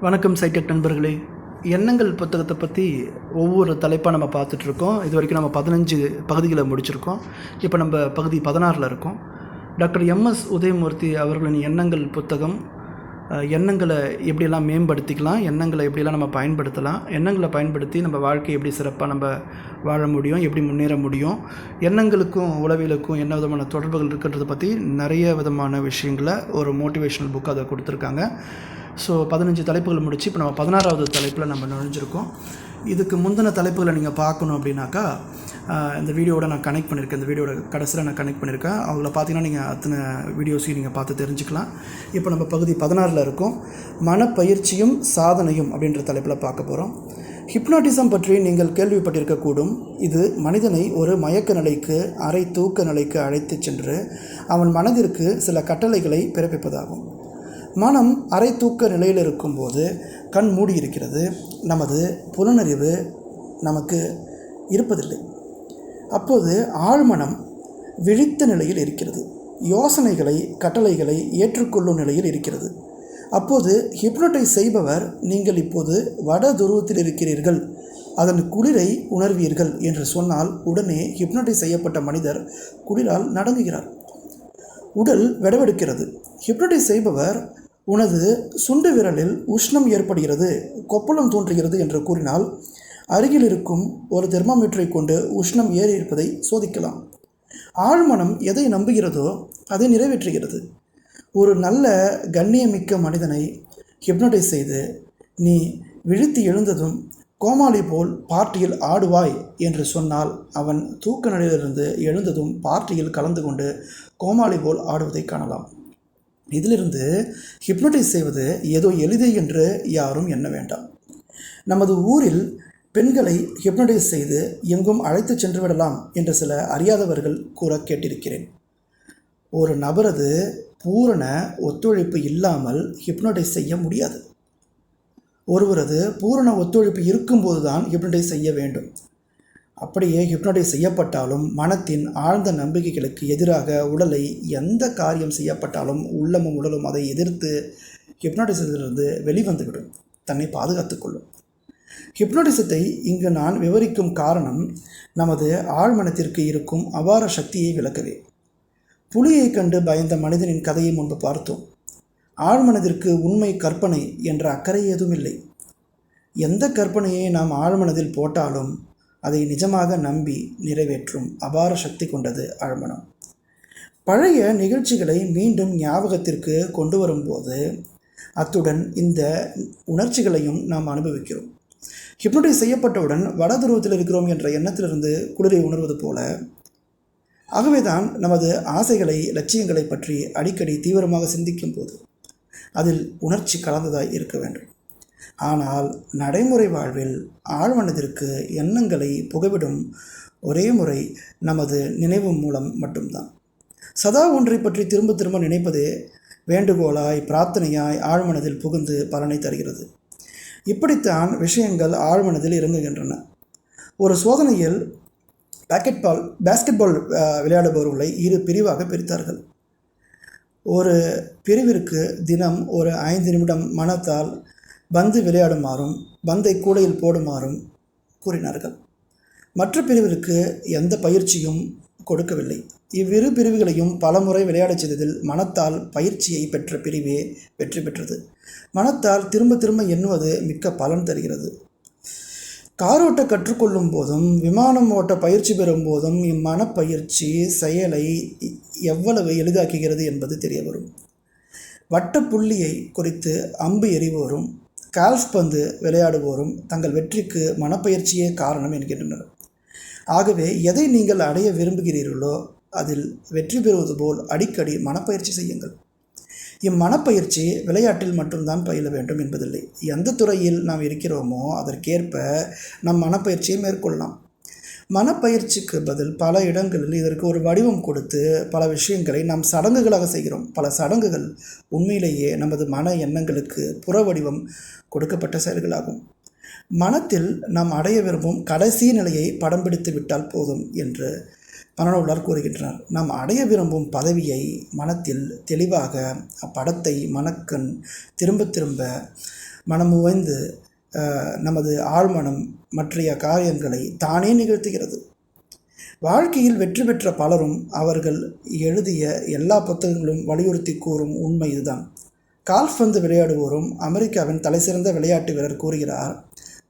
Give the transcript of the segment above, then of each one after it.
வணக்கம் சைடெக் நண்பர்களே. எண்ணங்கள் புத்தகத்தை பற்றி ஒவ்வொரு தலைப்பாக நம்ம பார்த்துட்ருக்கோம். இது வரைக்கும் நம்ம 15 பகுதிகளை முடிச்சிருக்கோம். இப்போ நம்ம பகுதி 16ல் இருக்கோம். Doctor MS. உதயமூர்த்தி அவர்களின் எண்ணங்கள் புத்தகம், எண்ணங்களை எப்படியெல்லாம் மேம்படுத்திக்கலாம், எண்ணங்களை எப்படியெல்லாம் நம்ம பயன்படுத்தலாம், எண்ணங்களை பயன்படுத்தி நம்ம வாழ்க்கையை எப்படி சிறப்பாக நம்ம வாழ முடியும், எப்படி முன்னேற முடியும், எண்ணங்களுக்கும் உளவியலுக்கும் என்ன விதமான தொடர்புகள் இருக்குன்றதை பற்றி நிறைய விதமான விஷயங்களை ஒரு மோட்டிவேஷனல் புக் அதை கொடுத்துருக்காங்க. ஸோ 15 தலைப்புகள் முடித்து இப்போ நம்ம 16வது தலைப்பில் நம்ம நுழைஞ்சிருக்கோம். இதுக்கு முந்தின தலைப்புகளை நீங்கள் பார்க்கணும் அப்படின்னாக்கா இந்த வீடியோவோட நான் கனெக்ட் பண்ணியிருக்கேன். இந்த வீடியோட கடைசியில் நான் கனெக்ட் பண்ணியிருக்கேன். அவங்கள பார்த்தீங்கன்னா நீங்கள் அத்தனை வீடியோஸையும் நீங்கள் பார்த்து தெரிஞ்சுக்கலாம். இப்போ நம்ம பகுதி 16ல் இருக்கோம். மனப்பயிற்சியும் சாதனையும் அப்படின்ற தலைப்பில் பார்க்க போகிறோம். ஹிப்னாட்டிசம் பற்றி நீங்கள் கேள்விப்பட்டிருக்கக்கூடும். இது மனிதனை ஒரு மயக்க நிலைக்கு, அரை தூக்க நிலைக்கு அழைத்து சென்று அவன் மனதிற்கு சில கட்டளைகளை பிறப்பிப்பதாகும். மனம் அரை தூக்க நிலையில் இருக்கும்போது கண் மூடி இருக்கிறது. நமது புலனறிவு நமக்கு இருப்பதில்லை. அப்போது ஆழ்மனம் விழித்த நிலையில் இருக்கிறது. யோசனைகளை, கட்டளைகளை ஏற்றுக்கொள்ளும் நிலையில் இருக்கிறது. அப்போது ஹிப்னோடைஸ் செய்பவர், நீங்கள் இப்போது வட துருவத்தில் இருக்கிறீர்கள், அதன் குளிரை உணர்வீர்கள் என்று சொன்னால் உடனே ஹிப்னோடைஸ் செய்யப்பட்ட மனிதர் குளிரால் நடுங்குகிறார். உடல் வெடவெடுக்கிறது. ஹிப்னோடைஸ் செய்பவர், உனது சுண்டு விரலில் உஷ்ணம் ஏற்படுகிறது, கொப்பளம் தோன்றுகிறது என்று கூறினால் அருகில் இருக்கும் ஒரு தெர்மாமீட்டரை கொண்டு உஷ்ணம் ஏறி இருப்பதை சோதிக்கலாம். ஆழ்மனம் எதை நம்புகிறதோ அதை நிறைவேற்றுகிறது. ஒரு நல்ல கண்ணியமிக்க மனிதனை ஹிப்னோடைஸ் செய்து நீ விழித்து எழுந்ததும் கோமாளி போல் பார்ட்டியில் ஆடுவாய் என்று சொன்னால் அவன் தூக்க நிலையிலிருந்து எழுந்ததும் பார்ட்டியில் கலந்து கொண்டு கோமாளி போல் ஆடுவதை காணலாம். இதிலிருந்து ஹிப்னோடைஸ் செய்வது ஏதோ எளிது என்று யாரும் எண்ண வேண்டாம். நமது ஊரில் பெண்களை ஹிப்னோடைஸ் செய்து எங்கும் அழைத்து சென்று விடலாம் என்று சில அறியாதவர்கள் கூற கேட்டிருக்கிறேன். ஒரு நபரது பூரண ஒத்துழைப்பு இல்லாமல் ஹிப்னோடைஸ் செய்ய முடியாது. ஒருவரது பூரண ஒத்துழைப்பு இருக்கும்போது தான் ஹிப்னோடைஸ் செய்ய வேண்டும். அப்படியே ஹிப்னோடைஸ் செய்யப்பட்டாலும் மனத்தின் ஆழ்ந்த நம்பிக்கைகளுக்கு எதிராக உடலை எந்த காரியம் செய்யப்பட்டாலும் உள்ளமும் உடலும் அதை எதிர்த்து ஹிப்னோடைசத்திலிருந்து வெளிவந்துவிடும், தன்னை பாதுகாத்து கொள்ளும். ஹிப்னோடிசத்தை இங்கு நான் விவரிக்கும் காரணம் நமது ஆழ்மனத்திற்கு இருக்கும் அபார சக்தியை விளக்கவே. புலியை கண்டு பயந்த மனிதனின் கதையை முன்பு பார்த்தோம். ஆழ்மனதிற்கு உண்மை கற்பனை என்ற அக்கறை எதுவும் இல்லை. எந்த கற்பனையை நாம் ஆழ்மனதில் போட்டாலும் அதை நிஜமாக நம்பி நிறைவேற்றும் அபார சக்தி கொண்டது ஆழ்மனம். பழைய நிகழ்ச்சிகளை மீண்டும் ஞாபகத்திற்கு கொண்டு வரும்போது அத்துடன் இந்த உணர்ச்சிகளையும் நாம் அனுபவிக்கிறோம். ஹிப்னோடைஸ் செய்யப்பட்டவுடன் வடதுருவத்தில் இருக்கிறோம் என்ற எண்ணத்திலிருந்து குளிரை உணர்வது போல, ஆகவேதான் நமது ஆசைகளை, லட்சியங்களை பற்றி அடிக்கடி தீவிரமாக சிந்திக்கும் போது அதில் உணர்ச்சி கலந்ததாய் இருக்க வேண்டும். ஆனால் நடைமுறை வாழ்வில் ஆழ்மனதிற்கு எண்ணங்களை புகவிடும் ஒரே முறை நமது நினைவு மூலம் மட்டும்தான். சதா ஒன்றை பற்றி திரும்ப திரும்ப நினைப்பதே வேண்டுகோளாய், பிரார்த்தனையாய் ஆழ்மனதில் புகுந்து பலனை தருகிறது. இப்படித்தான் விஷயங்கள் ஆழ்மனதில் இறங்குகின்றன. ஒரு சோதனையில் பேஸ்கெட்பால் விளையாடுபவர்களை 2 பிரிவாக பிரித்தார்கள். ஒரு பிரிவிற்கு தினம் ஒரு 5 நிமிடம் மனத்தால் பந்து விளையாடுமாறும் பந்தை கூடையில் போடுமாறும் கூறினார்கள். மற்ற பிரிவிற்கு எந்த பயிற்சியும் கொடுக்கவில்லை. இவ்விரு பிரிவுகளையும் பலமுறை விளையாடச் செய்ததில் மனத்தால் பயிற்சியை பெற்ற பிரிவே வெற்றி பெற்றது. மனத்தால் திரும்ப திரும்ப எண்ணுவது மிக்க பலன் தருகிறது. காரோட்ட கற்றுக்கொள்ளும் போதும் விமானம் ஓட்ட பயிற்சி பெறும் போதும் இம்மனப்பயிற்சி செயலை எவ்வளவு எளிதாக்குகிறது என்பது தெரிய வரும். வட்டப்புள்ளியை குறித்து அம்பு எறிவோரும் கால்ஃப் பந்து விளையாடுவோரும் தங்கள் வெற்றிக்கு மனப்பயிற்சியே காரணம் என்கின்றனர். ஆகவே எதை நீங்கள் அடைய விரும்புகிறீர்களோ அதில் வெற்றி பெறுவது போல் அடிக்கடி மனப்பயிற்சி செய்யுங்கள். இம்மனப்பயிற்சி விளையாட்டில் மட்டும்தான் பயில வேண்டும் என்பதில்லை. எந்த துறையில் நாம் இருக்கிறோமோ அதற்கேற்ப நம் மனப்பயிற்சியை மேற்கொள்ளலாம். மனப்பயிற்சிக்கு பதில் பல இடங்களில் இதற்கு ஒரு வடிவம் கொடுத்து பல விஷயங்களை நாம் சடங்குகளாக செய்கிறோம். பல சடங்குகள் உண்மையிலேயே நமது மன எண்ணங்களுக்கு புற வடிவம் கொடுக்கப்பட்ட செயல்களாகும். மனத்தில் நாம் அடைய விரும்பும் கடைசி நிலையை படம் பிடித்து விட்டால் போதும் என்று மனநூலார் கூறுகின்றனர். நாம் அடைய விரும்பும் பதவியை மனத்தில் தெளிவாக அப்படத்தை மனக்கண் திரும்ப திரும்ப மனமுவைந்து நமது ஆழ்மனம் மற்றைய காரியங்களை தானே நிகழ்த்துகிறது. வாழ்க்கையில் வெற்றி பெற்ற பலரும் அவர்கள் எழுதிய எல்லா புத்தகங்களும் வலியுறுத்தி கூறும் உண்மை இதுதான். கால்ஃப் பந்து விளையாடுவோரும் அமெரிக்காவின் தலைசிறந்த விளையாட்டு வீரர் கூறுகிறார்,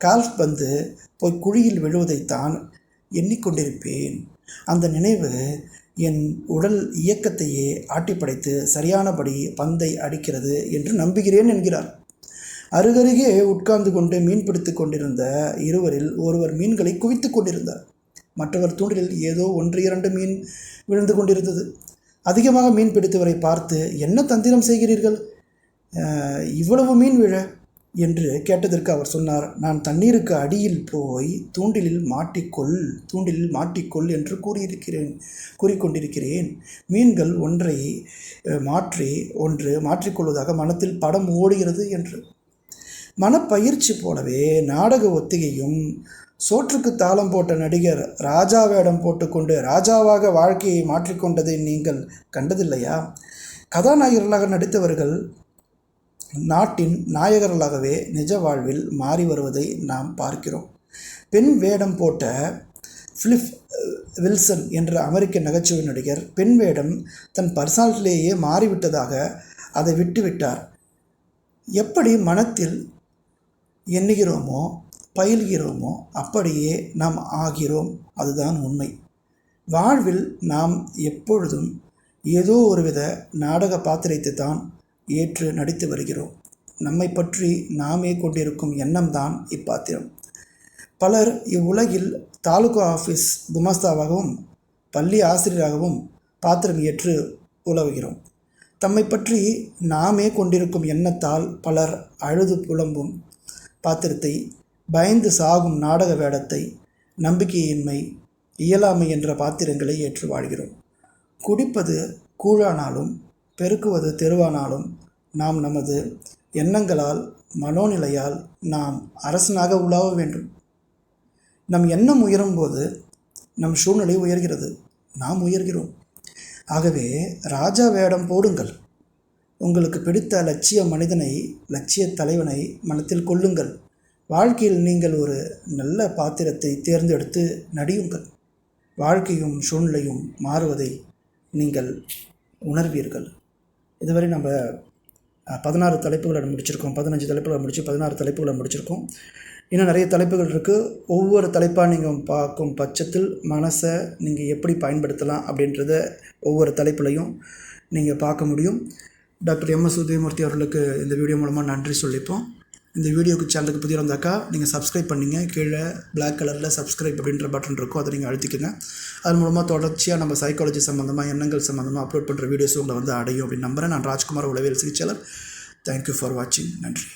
கால்ஃப் பந்து போய் குழியில் விழுவதைத்தான் எண்ணிக்கொண்டிருப்பேன். அந்த நினைவு என் உடல் இயக்கத்தையே ஆட்டிப்படைத்து சரியானபடி பந்தை அடிக்கிறது என்று நம்புகிறேன் என்கிறார். அருகருகே உட்கார்ந்து கொண்டு மீன் பிடித்து கொண்டிருந்த இருவரில் ஒருவர் மீன்களை குவித்து கொண்டிருந்தார். மற்றவர் தூண்டிலில் ஏதோ 1-2 மீன் விழுந்து கொண்டிருந்தது. அதிகமாக மீன் பிடித்தவரை பார்த்து, என்ன தந்திரம் செய்கிறீர்கள், இவ்வளவு மீன் விழ என்று கேட்டதற்கு அவர் சொன்னார், நான் தண்ணீருக்கு அடியில் போய் தூண்டிலில் மாட்டிக்கொள் என்று கூறிக்கொண்டிருக்கிறேன். மீன்கள் ஒன்றை மாற்றிக்கொள்வதாக மனத்தில் படம் ஓடுகிறது என்று. மனப்பயிற்சி போலவே நாடக ஒத்திகையும் சோற்றுக்கு தாளம் போட்ட நடிகர் ராஜா வேடம் போட்டுக்கொண்டு ராஜாவாக வாழ்க்கையை மாற்றிக்கொண்டதை நீங்கள் கண்டதில்லையா? கதாநாயகர்களாக நடித்தவர்கள் நாட்டின் நாயகர்களாகவே நிஜ வாழ்வில் மாறி வருவதை நாம் பார்க்கிறோம். பெண் வேடம் போட்ட பிலிப் வில்சன் என்ற அமெரிக்க நகைச்சுவை நடிகர் பெண் வேடம் தன் பர்சனாலிட்டியிலேயே மாறிவிட்டதாக அதை விட்டுவிட்டார். எப்படி மனத்தில் எண்ணுகிறோமோ பயில்கிறோமோ அப்படியே நாம் ஆகிறோம். அதுதான் உண்மை. வாழ்வில் நாம் எப்பொழுதும் ஏதோ ஒருவித நாடக பாத்திரத்தை தான் ஏற்று நடித்து வருகிறோம். நம்மை பற்றி நாமே கொண்டிருக்கும் எண்ணம்தான் இப்பாத்திரம். பலர் இவ்வுலகில் தாலுகா ஆஃபீஸ் குமாஸ்தாவாகவும் பள்ளி ஆசிரியராகவும் பாத்திரம் ஏற்று உலவுகிறோம். தம்மை பற்றி நாமே கொண்டிருக்கும் எண்ணத்தால் பலர் அழுது புலம்பும் பாத்திரத்தை, பயந்து சாகும் நாடக வேடத்தை, நம்பிக்கையின்மை, இயலாமை என்ற பாத்திரங்களை ஏற்று வாழ்கிறோம். குடிப்பது கூழானாலும் பெருக்குவது தெருவானாலும் நாம் நமது எண்ணங்களால் மனோநிலையால் நாம் அரசனாக உலாவ வேண்டும். நம் எண்ணம் உயரும்போது நம் சூழ்நிலை உயர்கிறது, நாம் உயர்கிறோம். ஆகவே ராஜா வேடம் போடுங்கள். உங்களுக்கு பிடித்த லட்சிய மனிதனை, லட்சிய தலைவனை மனத்தில் கொள்ளுங்கள். வாழ்க்கையில் நீங்கள் ஒரு நல்ல பாத்திரத்தை தேர்ந்தெடுத்து நடியுங்கள். வாழ்க்கையும் சூழ்நிலையும் மாறுவதை நீங்கள் உணர்வீர்கள். இதுவரை நம்ம 16 தலைப்புகளை முடிச்சிருக்கோம். 15 தலைப்புகளை முடித்து 16 தலைப்புகளை முடிச்சிருக்கோம். இன்னும் நிறைய தலைப்புகள் இருக்குது. ஒவ்வொரு தலைப்பாக நீங்கள் பார்க்கும் பட்சத்தில் மனசை நீங்கள் எப்படி பயன்படுத்தலாம் அப்படின்றத ஒவ்வொரு தலைப்புலையும் நீங்கள் பார்க்க முடியும். Doctor M.S. உதயமூர்த்தி அவர்களுக்கு இந்த வீடியோ மூலமாக நன்றி சொல்லிப்போம். இந்த வீடியோக்கு சேனலுக்கு புதிய இருந்தாக்கா நீங்கள் சப்ஸ்கிரைப் பண்ணிங்க. கீழே பிளாக் கலரில் சப்ஸ்கிரைப் அப்படின்ற பட்டன் இருக்கும், அதை நீங்கள் அழுத்திக்கங்க. அது மூலமாக தொடர்ச்சியாக நம்ம சைக்காலஜி சம்மந்தமாக, எண்ணங்கள் சம்மந்தமாக அப்லோட் பண்ணுற வீடியோஸும் உங்களை அடையும் அப்படின்னு நம்புகிறேன். நான் ராஜ்குமார், உளவியல் சிகிச்சையாளர். தேங்க்யூ ஃபார் வாட்சிங். நன்றி.